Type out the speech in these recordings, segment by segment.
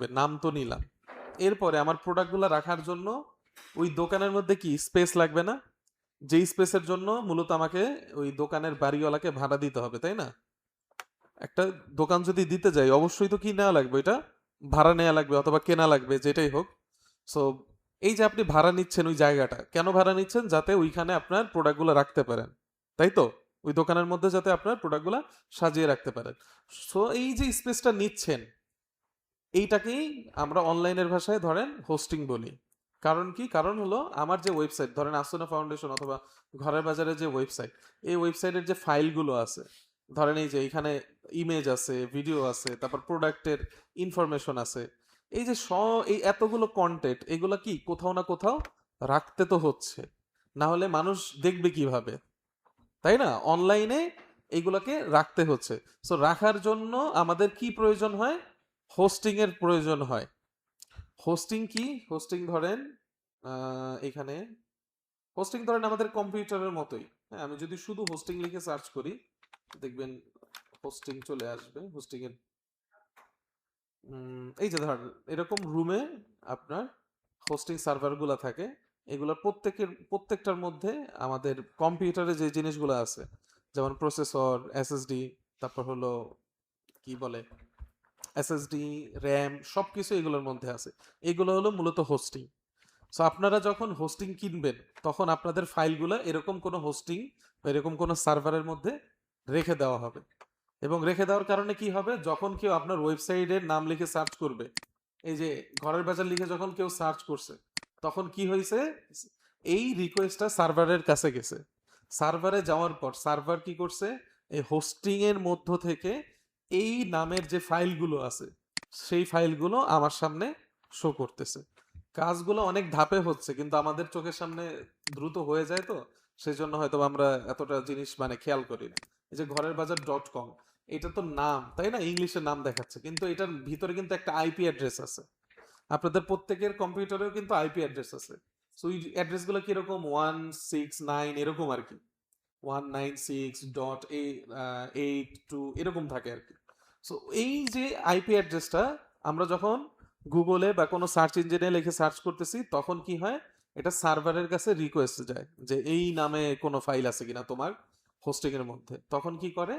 লাগবে, নাম তো নিলাম। এরপরে আমার প্রোডাক্টগুলো রাখার জন্য ওই দোকানের মধ্যে কি স্পেস লাগবে না? যেই স্পেসের জন্য মূলত আমাকে ওই দোকানের বাড়িওয়ালাকে ভাড়া দিতে হবে, তাই না? একটা দোকান যদি দিতে যাই অবশ্যই তো কি নেওয়া লাগবে, এটা ভাড়া নেওয়া লাগবে অথবা কেনা লাগবে, যেটাই হোক। সো এই যে আপনি ভাড়া নিচ্ছেন ওই জায়গাটা কেন ভাড়া নিচ্ছেন? যাতে ওইখানে আপনার প্রোডাক্টগুলো রাখতে পারেন, তাই তো? ওই দোকানের মধ্যে যাতে আপনার প্রোডাক্টগুলো সাজিয়ে রাখতে পারেন। সো এই যে স্পেসটা নিচ্ছেন, এইটাকেই আমরা অনলাইনের ভাষায় ধরেন হোস্টিং বলি। কারণ কি? কারণ হলো আমার যে ওয়েবসাইট, ধরেন আসুনা ফাউন্ডেশন অথবা ঘরের বাজারের যে ওয়েবসাইট, এই ওয়েবসাইটের যে ফাইলগুলো আছে, ধরেন এই যে এখানে ইমেজ আছে, ভিডিও আছে, তারপর প্রোডাক্টের ইনফরমেশন আছে, এই যে এই এতগুলো কন্টেন্ট, এগুলো কি কোথাও না কোথাও রাখতে তো হচ্ছে, না হলে মানুষ দেখবে কিভাবে, তাই না? অনলাইনে এগুলোকে রাখতে হচ্ছে। সো রাখার জন্য আমাদের কি প্রয়োজন হয়? হোস্টিং এর প্রয়োজন হয়। হোস্টিং কি? হোস্টিং ধরেন এখানে হোস্টিং ধরেন আমাদের কম্পিউটারের মতোই। হ্যাঁ, আমি যদি শুধু হোস্টিং লিখে সার্চ করি দেখবেন হোস্টিং চলে আসবে। হোস্টিং এর এই যে ধরেন এরকম রুমে আপনার হোস্টিং সার্ভারগুলো থাকে। এগুলোর প্রত্যেকটার মধ্যে আমাদের কম্পিউটারে যে জিনিসগুলো আছে, যেমন প্রসেসর, এসএসডি, তারপর হলো কি বলে এসএসডি, র্যাম, সবকিছু এগুলোর মধ্যে আছে। এগুলো হলো মূলত হোস্টিং। সো আপনারা যখন হোস্টিং কিনবেন তখন আপনাদের ফাইলগুলো এরকম কোনো হোস্টিং বা এরকম কোনো সার্ভারের মধ্যে রেখে দেওয়া হবে। এবং রেখে দেওয়ার কারণে কি হবে? যখন কেউ আপনার ওয়েবসাইটের নাম লিখে সার্চ করবে, এই যে ঘরের বাজার লিখে যখন কেউ সার্চ করছে, তখন কি হয়েছে? এই রিকোয়েস্টটা সার্ভারের কাছে গেছে। সার্ভারে যাওয়ার পর সার্ভার কি করছে? এই হোস্টিং এর মধ্য থেকে এই নামের যে ফাইলগুলো আছে সেই ফাইলগুলো আমার সামনে শো করতেছে। কাজগুলো অনেক ধাপে হচ্ছে কিন্তু আমাদের চোখের সামনে দ্রুত হয়ে যায়, তো সেই জন্য হয়তো আমরা এতটা জিনিস মানে খেয়াল করি না। এই যে ঘরের বাজার .com, এটা তো নাম, তাই না? ইংলিশে নাম দেখাচ্ছে, কিন্তু এটার ভিতরে কিন্তু একটা আইপি অ্যাড্রেস আছে। আপনাদের প্রত্যেকের কম্পিউটারেও কিন্তু আইপি অ্যাড্রেস আছে। সো এই অ্যাড্রেসগুলো কিরকম? 169 এরকম আর কি, 196.82 এরকম থাকে আর কি। সো এই যে আইপি অ্যাড্রেসটা আমরা যখন গুগলে বা কোনো সার্চ ইঞ্জিনে লিখে সার্চ করতেছি তখন কি হয়? এটা সার্ভারের কাছে রিকোয়েস্ট যায় যে এই নামে কোনো ফাইল আছে কিনা তোমার হোস্টিং এর মধ্যে। তখন কি করে?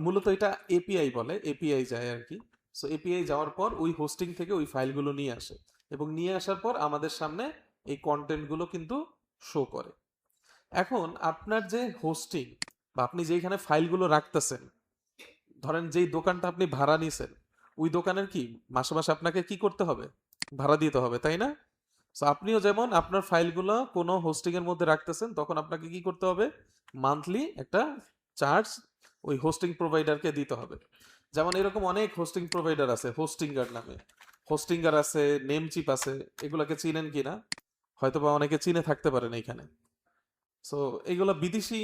মূলত এটা এপিআই বলে, এপিআই যায় আর কি। সো এপিআই যাওয়ার পর ওই হোস্টিং থেকে ওই ফাইলগুলো নিয়ে আসে, এবং নিয়ে আসার পর আমাদের সামনে এই কন্টেন্টগুলো কিন্তু শো করে। এখন আপনার যে হোস্টিং বা আপনি যেখানে ফাইলগুলো রাখতেছেন, ধরেন যেই দোকানটা আপনি ভাড়া নিছেন, ওই দোকানের কি মাসে মাসে আপনাকে কি করতে হবে? ভাড়া দিতে হবে, তাই না? সো আপনিও যেমন আপনার ফাইলগুলো কোনো হোস্টিং এর মধ্যে রাখতেছেন, তখন আপনাকে কি করতে হবে? মান্থলি একটা চার্জ ওই হোস্টিং প্রোভাইডারকে দিতে হবে। যেমন এরকম অনেক হোস্টিং প্রোভাইডার আছে হোস্টিঙ্গার নামে। হোস্টিঙ্গার আছে, নেমচিপ আছে, এগুলাকে চিনেন কিনা হয়তো বা অনেকে চিনে থাকতে পারেন এইখানে। সো এইগুলো বিদেশি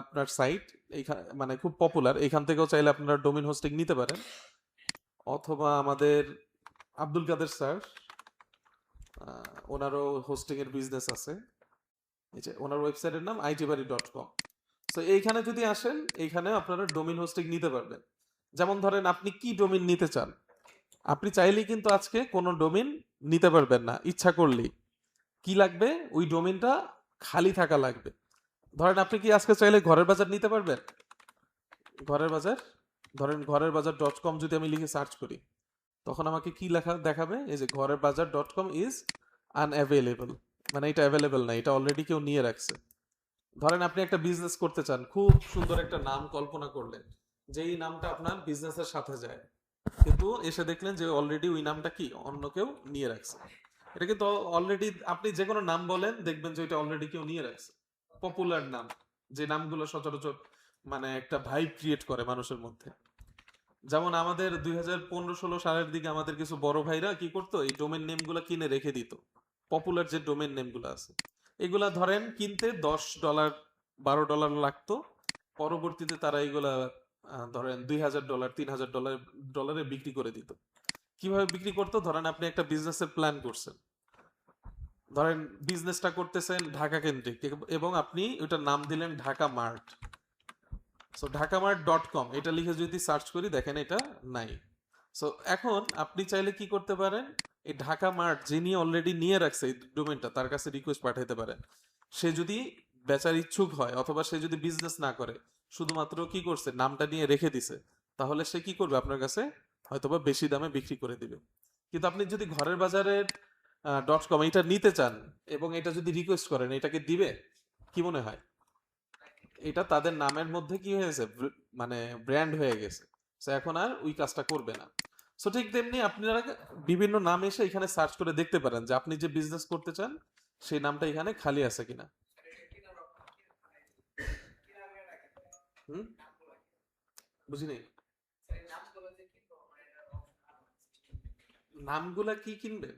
আপনার সাইট, এইখানে মানে খুব পপুলার, এখান থেকেও চাইলে আপনারা ডোমেন হোস্টিং নিতে পারেন। অথবা আমাদের আব্দুল কাদের স্যার, ওনারও হোস্টিং এর বিজনেস আছে। এই যে ওনার ওয়েবসাইটের নাম itbari.com। সো এইখানে যদি আসেন, এইখানে আপনারা ডোমেন হোস্টিং নিতে পারবেন। যেমন ধরেন আপনি কি ডোমেন নিতে চান, আপনি চাইলেই কিন্তু আজকে কোনো ডোমেন নিতে পারবেন না ইচ্ছা করলেই। কি লাগবে? ওই ডোমেনটা খালি থাকা লাগবে। ধরেন আপনি কি আজকে চাইলে ঘরের বাজার নিতে পারবেন? ঘরের বাজার, ধরেন ঘরের বাজার .com যদি আমি লিখে সার্চ করি, তখন আমাকে কি লেখা দেখাবে? এই যে ঘরের বাজার .com ইজ আনঅ্যাভেলেবল, মানে এটা অ্যাভেলেবল না, এটা অলরেডি কেউ নিয়ে রাখছে। ধরেন আপনি একটা বিজনেস করতে চান, খুব সুন্দর একটা নাম কল্পনা করলেন, যেই নামটা আপনার বিজনেসের সাথে যায়, কিন্তু এসে দেখলেন যে অলরেডি ওই নামটা কি অন্য কেউ নিয়ে রাখছে। এটা কিন্তু অলরেডি, আপনি যে কোনো নাম বলেন দেখবেন যে এটা অলরেডি কেউ নিয়ে রাখছে। পপুলার নাম, যে নামগুলো সচরাচর মানে একটা ভাইব ক্রিয়েট করে মানুষের মধ্যে। যেমন আমাদের 2015-16 সালের দিকে আমাদের কিছু বড় ভাইরা কি করতো? এই ডোমেন নেম গুলা কিনে রেখে দিত। পপুলার যে ডোমেন নেম গুলো আছে, এগুলা ধরেন কিনতে $10 $12 লাগতো। পরবর্তীতে তারা এগুলা ধরেন $2000 $3000 বিক্রি করে দিত। কিভাবে বিক্রি করতো? ধরেন আপনি একটা বিজনেসের প্ল্যান করছেন, ধরেন বিজনেসটা করতেছেন ঢাকা কেন্দ্রিক, এবং আপনি ওটার নাম দিলেন ঢাকা মার্ট। সো ঢাকামার্ট .com এটা লিখে যদি সার্চ করি দেখেন এটা নাই। সো এখন আপনি চাইলে কি করতে পারেন, এই ঢাকা মার্ট যিনি অলরেডি নিয়ে রাখছে এই ডোমেনটা তার কাছে রিকোয়েস্ট পাঠাইতে পারেন। সে যদি বেচার ইচ্ছুক হয় অথবা সে যদি বিজনেস না করে, শুধুমাত্র কি করছে নামটা নিয়ে রেখে দিছে, তাহলে সে কি করবে আপনার কাছে হয়তোবা বেশি দামে বিক্রি করে দিবে। কিন্তু আপনি যদি ঘরের বাজারের .com এটা নিতে চান এবং এটা যদি রিকোয়েস্ট করেন, এটাকে দিবে? কি মনে হয়? এটা তাদের নামের মধ্যে কি হয়েছে, মানে ব্র্যান্ড হয়ে গেছে। সো এখন আর ওই কাজটা করবে না। সো ঠিক তেমনি আপনারা বিভিন্ন নাম এসে এখানে সার্চ করে দেখতে পারেন যে আপনি যে বিজনেস করতে চান সেই নামটা এখানে খালি আছে কিনা। হুম, বুঝিনি। নামগুলা কি কিনবে?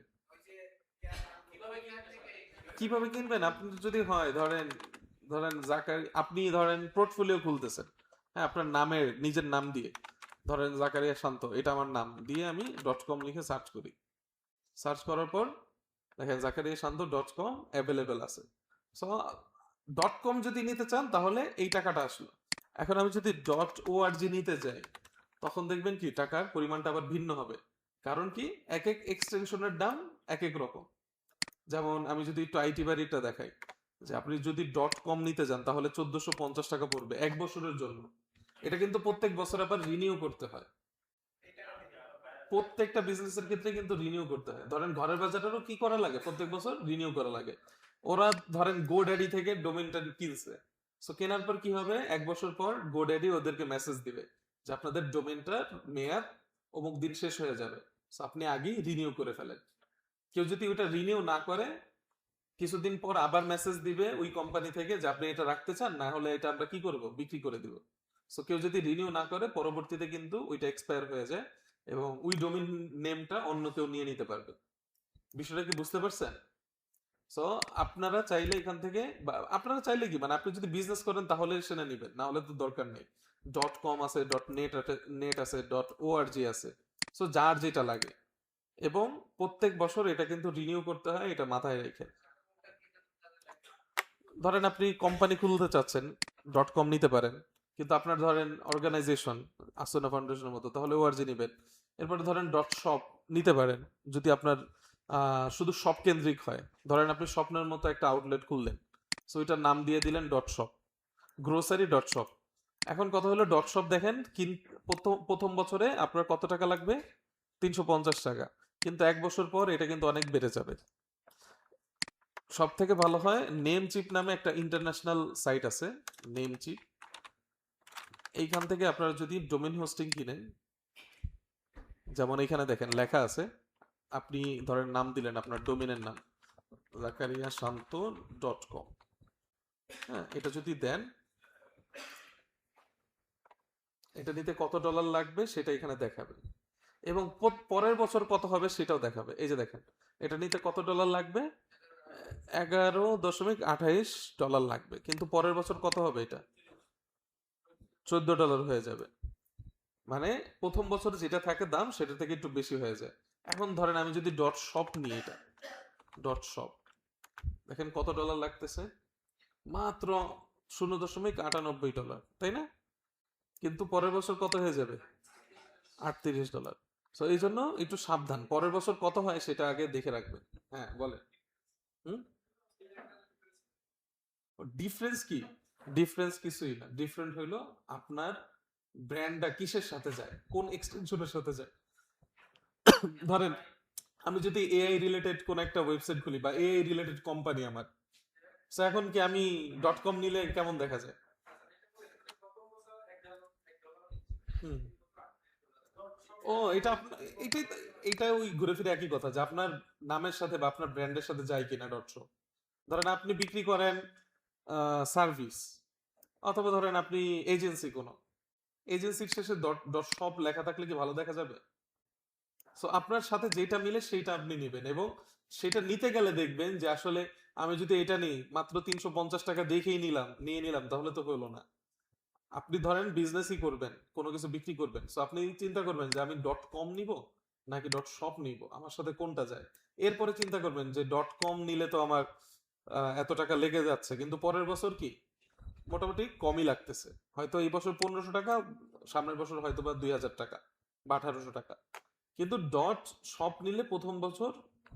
কিভাবে কিনবেন? আপনি যদি হয় ধরেন, আপনি ধরেন পোর্টফোলিও খুলতেছেন, হ্যাঁ, আপনার নামের নিজের নাম দিয়ে, ধরেন জাকারিয়া শান্ত এটা আমার নাম দিয়ে আমি .com লিখে সার্চ করি। সার্চ করার পর দেখেন জাকারিয়া শান্ত .com অ্যাভেলেবেল আছে। সো .com যদি নিতে চান তাহলে এই টাকাটা আসলো। এখন আমি যদি .org নিতে যাই, তখন দেখবেন কি টাকার পরিমাণটা আবার ভিন্ন হবে। কারণ কি, এক এক এক্সটেনশনের দাম এক এক রকম। যেমন আমি যদি একটু আইটি বাড়িটা দেখাই, যে আপনি যদি .com নিতে যান তাহলে 1450 টাকা পড়বে 1 বছরের জন্য। এটা কিন্তু প্রত্যেক বছর আবার রিনিউ করতে হয়। প্রত্যেকটা বিজনেসের ক্ষেত্রে কিন্তু রিনিউ করতে হয়। ধরেন ঘরের বাজারেরও কি করা লাগে, প্রত্যেক বছর রিনিউ করা লাগে। ওরা ধরেন গোড্যাডি থেকে ডোমেইনটা কিনছে, সো কেনার পর কি হবে, 1 বছর পর গোড্যাডি ওদেরকে মেসেজ দিবে যে আপনাদের ডোমেইনটার মেয়াদ অমুক দিন শেষ হয়ে যাবে, সো আপনি আগেই রিনিউ করে ফেলেন। কেউ যদি ওটা রিনিউ না করে, কিছুদিন পর আবার মেসেজ দিবে ওই কোম্পানি থেকে যে আপনি এটা রাখতে চান, না হলে এটা আমরা কি করব, বিক্রি করে দিব। সো কেউ যদি রিনিউ না করে, পরবর্তীতে কিন্তু ওইটা এক্সপায়ার হয়ে যায় এবং ওই ডোমেইন নেমটা অন্য কেউ নিয়ে নিতে পারবে। বিষয়টা কি বুঝতে পারছেন? সো আপনারা চাইলে এখান থেকে, আপনারা চাইলে কি, মানে আপনি যদি বিজনেস করেন তাহলে সেটা নিবেন, না হলে তো দরকার নেই। .com আছে, .net আছে, .org আছে। সো যার যেটা লাগে, এবং প্রত্যেক বছর এটা কিন্তু রিনিউ করতে হয়, এটা মাথায় রেখে। ধরেন আপনি কোম্পানি খুলতে চাচ্ছেন, .com নিতে পারেন। কিন্তু আপনার ধরেন অর্গানাইজেশন, আসনা ফাউন্ডেশনের মতো, তাহলে ওআরজি নিবেন। এরপরে ধরেন .shop নিতে পারেন, যদি আপনার শুধু শপ কেন্দ্রিক হয়। ধরেন আপনি স্বপ্নের মতো একটা আউটলেট খুললেন, সো এটার নাম দিয়ে দিলেন .shop, গ্রোসারি .shop। এখন কথা হলো .shop দেখেন প্রথম প্রথম বছরে আপনার কত টাকা লাগবে, 350 টাকা। কিন্তু 1 বছর পর এটা কিন্তু অনেক বেড়ে যাবে। সব থেকে ভালো হয় নেমচিপ নামে একটা ইন্টারন্যাশনাল সাইট আছে, নেমচিপ। এইখান থেকে আপনারা যদি ডোমেন হোস্টিং কিনেন, যেমন এখানে দেখেন লেখা আছে, আপনি ধরেন নাম দিলেন আপনার ডোমেনের নাম জাকারিয়া শান্ত .com, হ্যাঁ, এটা যদি দেন, এটা নিতে কত ডলার লাগবে সেটা এখানে দেখাবে, এবং পরের বছর কত হবে সেটাও দেখাবে। এই যে দেখেন, এটা নিতে কত ডলার লাগবে, 11.28 ডলার লাগবে, কিন্তু পরের বছর কত হবে, এটা $14 হয়ে যাবে। মানে প্রথম বছরে যেটা থাকে দাম সেটা থেকে একটু বেশি হয়ে যায়। এখন ধরেন আমি যদি .shop নিই, এটা .shop দেখেন কত ডলার লাগতেছে, মাত্র $0.98, তাই না? কিন্তু পরের বছর কত হয়ে যাবে, $38। তো এই জন্য একটু সাবধান, পরের বছর কত হয় সেটা আগে দেখে রাখবেন। হ্যাঁ বলে। হুম, ডিফারেন্স কি? ডিফারেন্স কিছুই না, ডিফারেন্ট হইলো আপনার ব্র্যান্ডটা কিসের সাথে যায়, কোন এক্সটেনশনের সাথে যায়। ধরেন আমি যদি এআই রিলেটেড কোন একটা ওয়েবসাইট খুলি বা এআই রিলেটেড কোম্পানি আমার, তো এখন কি আমি .com নিলে কেমন দেখা যায়? হুম। ও এটা এটাই এটা ওই ঘুরে ফিরে একই কথা, যে আপনার নামের সাথে বা আপনার ব্র্যান্ডের সাথে যায় কিনা .com। ধরেন আপনি বিক্রি করেন সার্ভিস, অথবা ধরেন আপনি এজেন্সি, কোনো এজেন্সির শেষে .shop লেখা থাকলে কি ভালো দেখা যাবে? সো আপনার সাথে যেটা মিলে সেইটা আপনি নেবেন, এবং সেটা নিতে গেলে দেখবেন যে আসলে আমি যদি এটা নিই মাত্র 350 টাকা দেখেই নিয়ে নিলাম, তাহলে তো হলো না। আপনি ধরেন বিজনেসই করবেন, কোনো কিছু বিক্রি করবেন, সো আপনি চিন্তা করবেন যে আমি .com নিব নাকি .shop নিব, আমার সাথে কোনটা যায়। এরপরে চিন্তা করবেন যে .com নিলে তো আমার এত টাকা লেগে যাচ্ছে, কিন্তু পরের বছর কি মোটামুটি কমই লাগতেছে, হয়তো এই বছর 1500 টাকা, সামনের বছর হয়তো বা 2000 টাকা বা 1800 টাকা। কিন্তু ডট শপ নিলে প্রথম বছর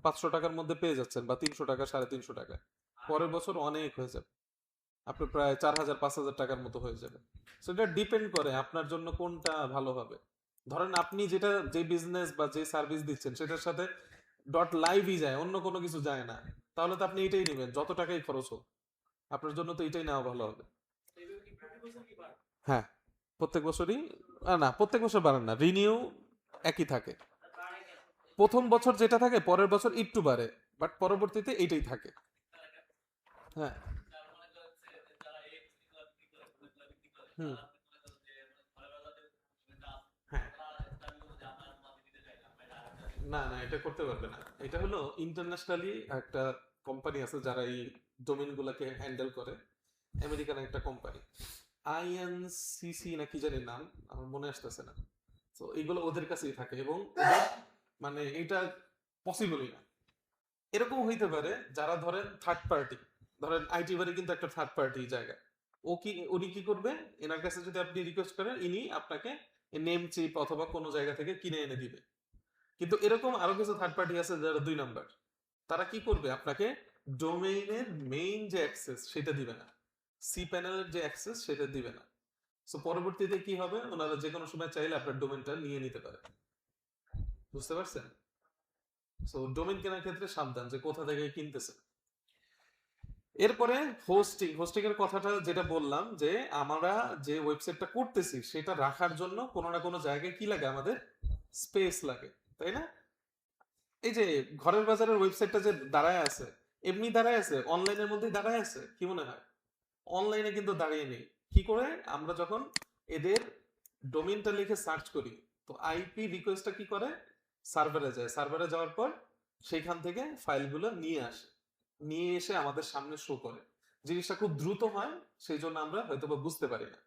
500 টাকার মধ্যে পেয়ে যাচ্ছেন, বা 300 টাকা, 350 টাকা। পরের বছর অনেক হয়ে যাবে, আপনি প্রায় 4000 5000 টাকার মতো হয়ে যাবে। সেটা ডিপেন্ড করে আপনার জন্য কোনটা ভালো হবে। ধরেন আপনি যে বিজনেস বা যে সার্ভিস দিচ্ছেন সেটার সাথে ডট লাইভই যায়, অন্য কোনো কিছু যায় না, তাহলে তো আপনি এটাই নেবেন, যত টাকাই খরচ হোক আপনার জন্য তো এটাই নেওয়া ভালো হবে। হ্যাঁ, প্রত্যেক বছরই। না, প্রত্যেক বছর বাড়ান না, রিনিউ একই থাকে। প্রথম বছর যেটা থাকে পরের বছর একটু বাড়ে, বাট পরবর্তীতে এইটাই থাকে। হ্যাঁ। হুম। হ্যাঁ। না না, এটা করতে পারবে না। এটা হলো ইন্টারন্যাশনালি একটা কোম্পানি আছে যারা এই ডোমেন গুলাকে হ্যান্ডেল করে, আমেরিকান একটা কোম্পানি, আইএনসিসি না কি জানি নাম, আমার মনে আসতেছে না। তো এগুলো ওদের কাছেই থাকে, এবং মানে এটা পসিবলই না। এরকম হইতে পারে যারা ধরেন থার্ড পার্টি, ধরেন আইটি বাড়ি কিন্তু একটা থার্ড পার্টি জায়গা, উনি কি করবে, এনার কাছে যদি আপনি রিকোয়েস্ট করেন ইনি আপনাকে নেম চিপ অথবা কোনো জায়গা থেকে কিনে এনে দিবে। কিন্তু এরকম আরো কিছু থার্ড পার্টি আছে যারা 2 নাম্বার, তারা কি করবে, আপনাকে ডোমেইনের মেইন যে অ্যাক্সেস সেটা দিবে না, সি প্যানেলের যে অ্যাক্সেস সেটা দিবে না। সো পরবর্তীতে কি হবে, ওনারা যে কোনো সময় চাইলে আপনার ডোমেনটা নিয়ে নিতে পারে। বুঝতে পারছেন? সো ডোমেন কেনার ক্ষেত্রে সাবধান যে কোথা থেকে কিনতেছে। এরপরে হোস্টিং এর কথাটা যেটা বললাম, যে আমরা যে ওয়েবসাইটটা করতেছি সেটা রাখার জন্য কোনো না কোনো জায়গায় কি লাগে, আমাদের স্পেস লাগে, তাই না? এই যে ঘরের বাজারের ওয়েবসাইটটা যে দাঁড়ায় আছে, এমনি দাঁড়ায় আছে, অনলাইনের মধ্যে দাঁড়ায় আছে, কি মনে হয়? অনলাইনে কিন্তু দাঁড়িয়ে নেই। কি করে, আমরা যখন এদের ডোমেইনটা লিখে সার্চ করি, তো আইপি রিকোয়েস্টটা কি করে, সার্ভারে যায়, সার্ভারে যাওয়ার পর সেইখান থেকে ফাইলগুলো নিয়ে আসে, নিয়ে এসে আমাদের সামনে শো করে। জিনিসটা খুব দ্রুত হয়, সেই জন্য আমরা হয়তো বা বুঝতে পারি না।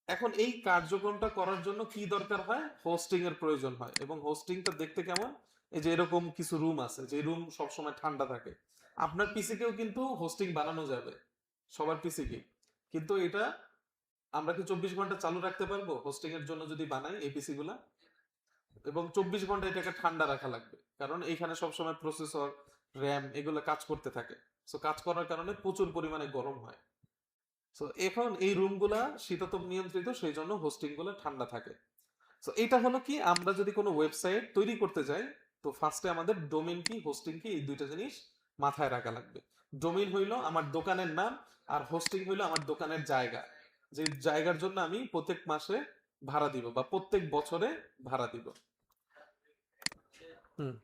এখন এই কার্যক্রমটা করার জন্য কি দরকার হয়, হোস্টিং এর প্রয়োজন হয়। এবং হোস্টিংটা দেখতে কেমন, এই যে এরকম কিছু রুম আছে, যে রুম সবসময় ঠান্ডা থাকে। আপনার পিসিকেও কিন্তু হোস্টিং বানানো যাবে, সবার পিসিকে। কিন্তু এটা আমরা কি 24 ঘন্টা চালু রাখতে পারবো হোস্টিং এর জন্য যদি বানাই এই পিসি গুলা? এবং 24 ঘন্টা এটাকে ঠান্ডা রাখা লাগবে, কারণ এইখানে সবসময় প্রসেসর, র্যাম এগুলো কাজ করতে থাকে। সো কাজ করার কারণে প্রচুর পরিমাণে গরম হয়। সো এখন এই রুমগুলা শীতাতপ নিয়ন্ত্রিত, সেই জন্য হোস্টিং গুলো ঠান্ডা থাকে। সো এটা হলো কি, আমরা যদি কোনো ওয়েবসাইট তৈরি করতে যাই, তো ফার্স্টে আমাদের ডোমেইন কি, হোস্টিং কি, এই দুইটা জিনিস মাথায় রাখা লাগবে। ডোমেইন হইলো আমার দোকানের নাম, আর হোস্টিং হইলো আমার দোকানের জায়গা, যে জায়গার জন্য আমি প্রত্যেক মাসে ভাড়া দিব বা প্রত্যেক বছরে ভাড়া দিব। হুম।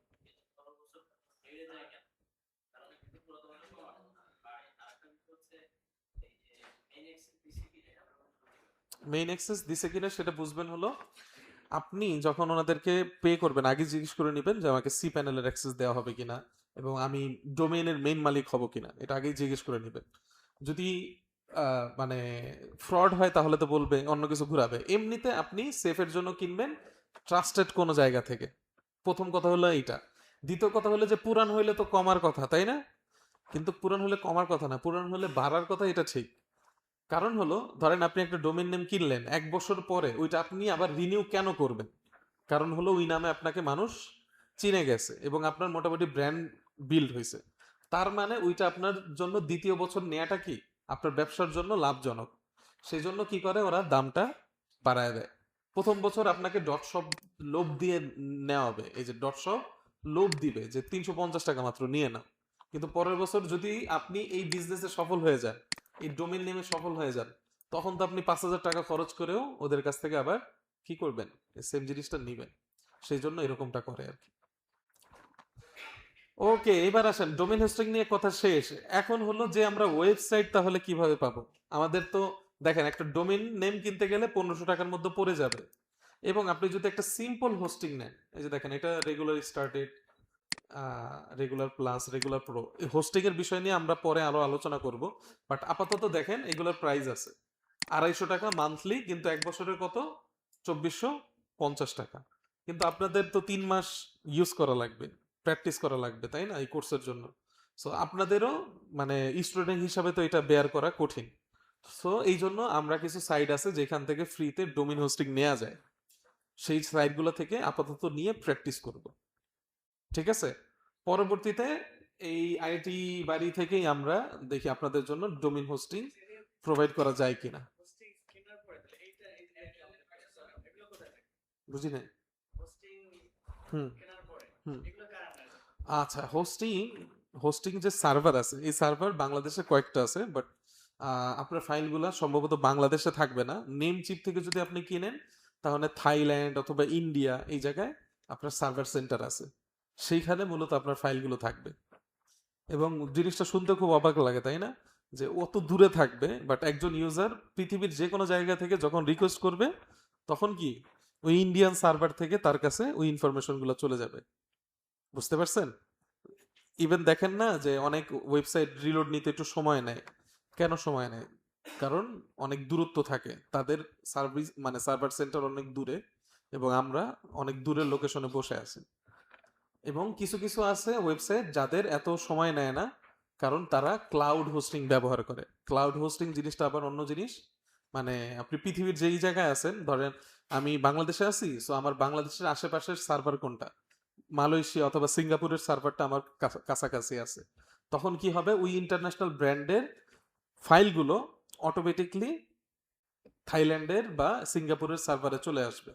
মেইন অ্যাক্সেস দিছে কিনা সেটা বুঝবেন হলো, আপনি যখন ওনাদেরকে পে করবেন আগে জিজ্ঞেস করে নেবেন যে আমাকে সি প্যানেলের অ্যাক্সেস দেওয়া হবে কিনা, এবং আমি ডোমেইনের মেইন মালিক হব কিনা, এটা আগেই জিজ্ঞেস করে নেবেন। যদি মানে ফ্রড হয় তাহলে তো বলবে অন্য কিছু ঘুরাবে। এমনিতে আপনি সেফের জন্য কিনবেন ট্রাস্টেড কোনো জায়গা থেকে। প্রথম কথা হলো এইটা। দ্বিতীয় কথা হলো যে পুরান হইলে তো কমার কথা, তাই না? কিন্তু পুরান হলে কমার কথা না, পুরান হলে বাড়ার কথা, এটা ঠিক। কারণ হলো, ধরেন আপনি একটা ডোমেইন নেম কিনলেন, 1 বছর পরে ওইটা আপনি আবার রিনিউ কেন করবেন? কারণ হলো ওই নামে আপনাকে মানুষ চিনে গেছে এবং আপনার মোটামুটি ব্র্যান্ড বিল্ড হয়েছে। তার মানে ওইটা আপনার জন্য দ্বিতীয় বছর নেওয়াটা কি আপনার ব্যবসার জন্য লাভজনক। সেই জন্য কি করে, ওরা দামটা বাড়ায় দেয়। প্রথম বছর আপনাকে ডট শপ লোভ দিয়ে নেওয়া হবে, এই যে ডট শপ লোভ দিবে যে 350 টাকা মাত্র নিয়ে নাও। কিন্তু পরের বছর যদি আপনি এই বিজনেসে সফল হয়ে যান, এই ডোমেন নেমে সফল হয়ে যান, তখন তো আপনি 5000 টাকা খরচ করেও ওদের কাছ থেকে আবার কি করবেন, সেম জিনিসটা নিবেন। সেই জন্য এরকমটা করে আর কি। ওকে, এবার আসেন, ডোমেইন হোস্টিং নিয়ে কথা শেষ। এখন হলো যে আমরা ওয়েবসাইট তাহলে কিভাবে পাবো। আমাদের তো দেখেন, একটা ডোমেইন নেম কিনতে গেলে 1500 টাকার মধ্যে পড়ে যাবে। এবং আপনি যদি একটা সিম্পল হোস্টিং নেন, এই যে দেখেন এটা regular started, regular plus, regular pro, এই হোস্টিং এর বিষয় নিয়ে আমরা পরে আরো আলোচনা করব। বাট আপাতত দেখেন এগুলোর প্রাইস আছে 250 টাকা মান্থলি, কিন্তু 1 বছরের কত, 2450 টাকা। কিন্তু আপনাদের তো 3 মাস ইউজ করা লাগবে, প্র্যাকটিস করা লাগবে, তাই না, এই কোর্সের জন্য। সো আপনাদেরও মানে স্টুডেন্ট হিসাবে তো এটা বেয়ার করা কঠিন। সো এই জন্য আমরা কিছু সাইট আছে যেখান থেকে ফ্রিতে ডোমেইন হোস্টিং নেওয়া যায়। সেই সাইটগুলো থেকে আপাতত নিয়ে প্র্যাকটিস করব, ঠিক আছে? পরবর্তীতে এই আইআইটি বাড়ি থেকেই আমরা দেখি আপনাদের জন্য ডোমেইন হোস্টিং প্রোভাইড করা যায় কিনা। বুঝি নাই। হুম হুম আচ্ছা, হোস্টিং হোস্টিং যে সার্ভার আছে, এই সার্ভার বাংলাদেশে কয়েকটা আছে, বাট আপনার ফাইলগুলো সম্ভবত বাংলাদেশে থাকবে না। নেম চিপ থেকে যদি আপনি কিনেন, তাহলে থাইল্যান্ড অথবা ইন্ডিয়া এই জায়গায় আপনার সার্ভার সেন্টার আছে, সেইখানে মূলত আপনার ফাইলগুলো থাকবে। এবং জিনিসটা শুনতে খুব অবাক লাগে, তাই না? যে অত দূরে থাকবে, বাট একজন ইউজার পৃথিবীর যে কোনো জায়গা থেকে যখন রিকোয়েস্ট করবে, তখন কি ওই ইন্ডিয়ান সার্ভার থেকে তার কাছে ওই ইনফরমেশনগুলো চলে যাবে। বুঝতে পারছেন? ইভেন দেখেন না যে অনেক ওয়েবসাইট রিলোড নিতে একটু সময় নেয়। কেন সময় নেয়? কারণ অনেক দূরত্ব থাকে, তাদের সার্ভিস মানে সার্ভার সেন্টার অনেক দূরে, এবং আমরা অনেক দূরের লোকেশনে বসে আছি। এবং কিছু কিছু আছে ওয়েবসাইট যাদের এত সময় নেয় না, কারণ তারা ক্লাউড হোস্টিং ব্যবহার করে। ক্লাউড হোস্টিং জিনিসটা আবার অন্য জিনিস। মানে আপনি পৃথিবীর যেই জায়গায় আছেন, ধরেন আমি বাংলাদেশে আছি, সো আমার বাংলাদেশের আশেপাশের সার্ভার কোনটা, মালয়েশিয়া অথবা সিঙ্গাপুরের সার্ভারটা আমার কাছাকাছি আছে, তখন কি হবে, ওই ইন্টারন্যাশনাল ব্র্যান্ডের ফাইলগুলো অটোমেটিকলি থাইল্যান্ডের বা সিঙ্গাপুরের সার্ভারে চলে আসবে।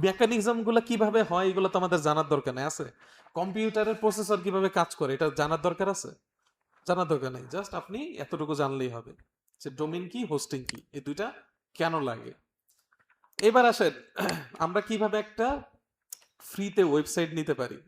মেকানিজম গুলো কিভাবে হয় এগুলো তো আমাদের জানার দরকার নেই, আছে? কম্পিউটারের প্রসেসর কিভাবে কাজ করে এটা জানার দরকার আছে? জানার দরকার নেই, জাস্ট আপনি এতটুকু জানলেই হবে যে ডোমেইন কি, হোস্টিং কি, এই দুইটা কেন লাগে। এবার আসেন আমরা কিভাবে একটা ফ্রিতে ওয়েবসাইট নিতে পারি।